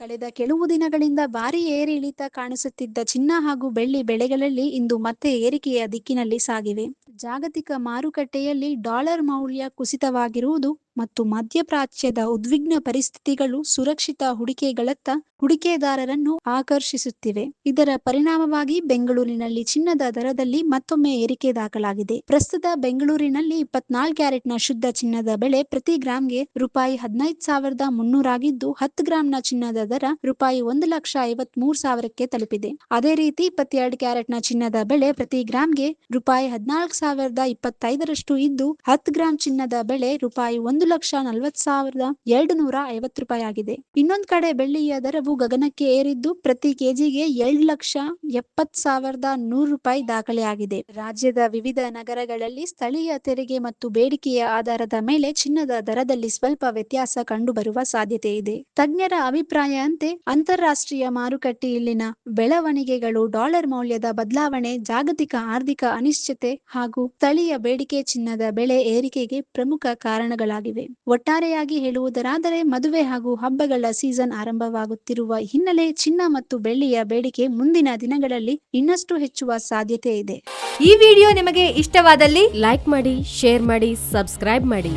ಕಳೆದ ಕೆಲವು ದಿನಗಳಿಂದ ಭಾರೀ ಏರಿಳಿತ ಕಾಣಿಸುತ್ತಿದ್ದ ಚಿನ್ನ ಹಾಗೂ ಬೆಳ್ಳಿ ಬೆಲೆಗಳಲ್ಲಿ ಇಂದು ಮತ್ತೆ ಏರಿಕೆಯ ದಿಕ್ಕಿನಲ್ಲಿ ಸಾಗಿವೆ. ಜಾಗತಿಕ ಮಾರುಕಟ್ಟೆಯಲ್ಲಿ ಡಾಲರ್ ಮೌಲ್ಯ ಕುಸಿತವಾಗಿರುವುದು ಮತ್ತು ಮಧ್ಯಪ್ರಾಚ್ಯದ ಉದ್ವಿಗ್ನ ಪರಿಸ್ಥಿತಿಗಳು ಸುರಕ್ಷಿತ ಹೂಡಿಕೆಗಳತ್ತ ಹೂಡಿಕೆದಾರರನ್ನು ಆಕರ್ಷಿಸುತ್ತಿವೆ. ಇದರ ಪರಿಣಾಮವಾಗಿ ಬೆಂಗಳೂರಿನಲ್ಲಿ ಚಿನ್ನದ ದರದಲ್ಲಿ ಮತ್ತೊಮ್ಮೆ ಏರಿಕೆ ದಾಖಲಾಗಿದೆ. ಪ್ರಸ್ತುತ ಬೆಂಗಳೂರಿನಲ್ಲಿ 24 ಕ್ಯಾರೆಟ್ನ ಶುದ್ಧ ಚಿನ್ನದ ಬೆಲೆ ಪ್ರತಿ ಗ್ರಾಂಗೆ ರೂಪಾಯಿ 15,300 ಆಗಿದ್ದು, 10 ಗ್ರಾಂನ ಚಿನ್ನದ ದರ ರೂಪಾಯಿ 1,53,000ಕ್ಕೆ ತಲುಪಿದೆ. ಅದೇ ರೀತಿ 22 ಕ್ಯಾರೆಟ್ನ ಚಿನ್ನದ ಬೆಲೆ ಪ್ರತಿ ಗ್ರಾಂಗೆ ರೂಪಾಯಿ 14,025ರಷ್ಟು ಇದ್ದು, 10 ಗ್ರಾಂ ಚಿನ್ನದ ಬೆಲೆ ರೂಪಾಯಿ 1,40,250 ರೂಪಾಯಿ ಆಗಿದೆ. ಇನ್ನೊಂದು ಕಡೆ ಬೆಳ್ಳಿಯ ದರವು ಗಗನಕ್ಕೆ ಏರಿದ್ದು, ಪ್ರತಿ ಕೆಜಿಗೆ 7,70,100 ರೂಪಾಯಿ ದಾಖಲೆಯಾಗಿದೆ. ರಾಜ್ಯದ ವಿವಿಧ ನಗರಗಳಲ್ಲಿ ಸ್ಥಳೀಯ ತೆರಿಗೆ ಮತ್ತು ಬೇಡಿಕೆಯ ಆಧಾರದ ಮೇಲೆ ಚಿನ್ನದ ದರದಲ್ಲಿ ಸ್ವಲ್ಪ ವ್ಯತ್ಯಾಸ ಕಂಡುಬರುವ ಸಾಧ್ಯತೆ ಇದೆ. ತಜ್ಞರ ಅಭಿಪ್ರಾಯದಂತೆ ಅಂತಾರಾಷ್ಟ್ರೀಯ ಮಾರುಕಟ್ಟೆಯಲ್ಲಿನ ಬೆಳವಣಿಗೆಗಳು, ಡಾಲರ್ ಮೌಲ್ಯದ ಬದಲಾವಣೆ, ಜಾಗತಿಕ ಆರ್ಥಿಕ ಅನಿಶ್ಚಿತತೆ ಹಾಗೂ ಸ್ಥಳೀಯ ಬೇಡಿಕೆ ಚಿನ್ನದ ಬೆಲೆ ಏರಿಕೆಗೆ ಪ್ರಮುಖ ಕಾರಣಗಳಾಗಿವೆ. ಒಟ್ಟಾರೆಯಾಗಿ ಹೇಳುವುದಾದರೆ, ಮದುವೆ ಹಾಗೂ ಹಬ್ಬಗಳ ಸೀಸನ್ ಆರಂಭವಾಗುತ್ತಿರುವ ಹಿನ್ನೆಲೆ ಚಿನ್ನ ಮತ್ತು ಬೆಳ್ಳಿಯ ಬೇಡಿಕೆ ಮುಂದಿನ ದಿನಗಳಲ್ಲಿ ಇನ್ನಷ್ಟು ಹೆಚ್ಚುವ ಸಾಧ್ಯತೆ ಇದೆ. ಈ ವಿಡಿಯೋ ನಿಮಗೆ ಇಷ್ಟವಾದಲ್ಲಿ ಲೈಕ್ ಮಾಡಿ, ಶೇರ್ ಮಾಡಿ, ಸಬ್ಸ್ಕ್ರೈಬ್ ಮಾಡಿ.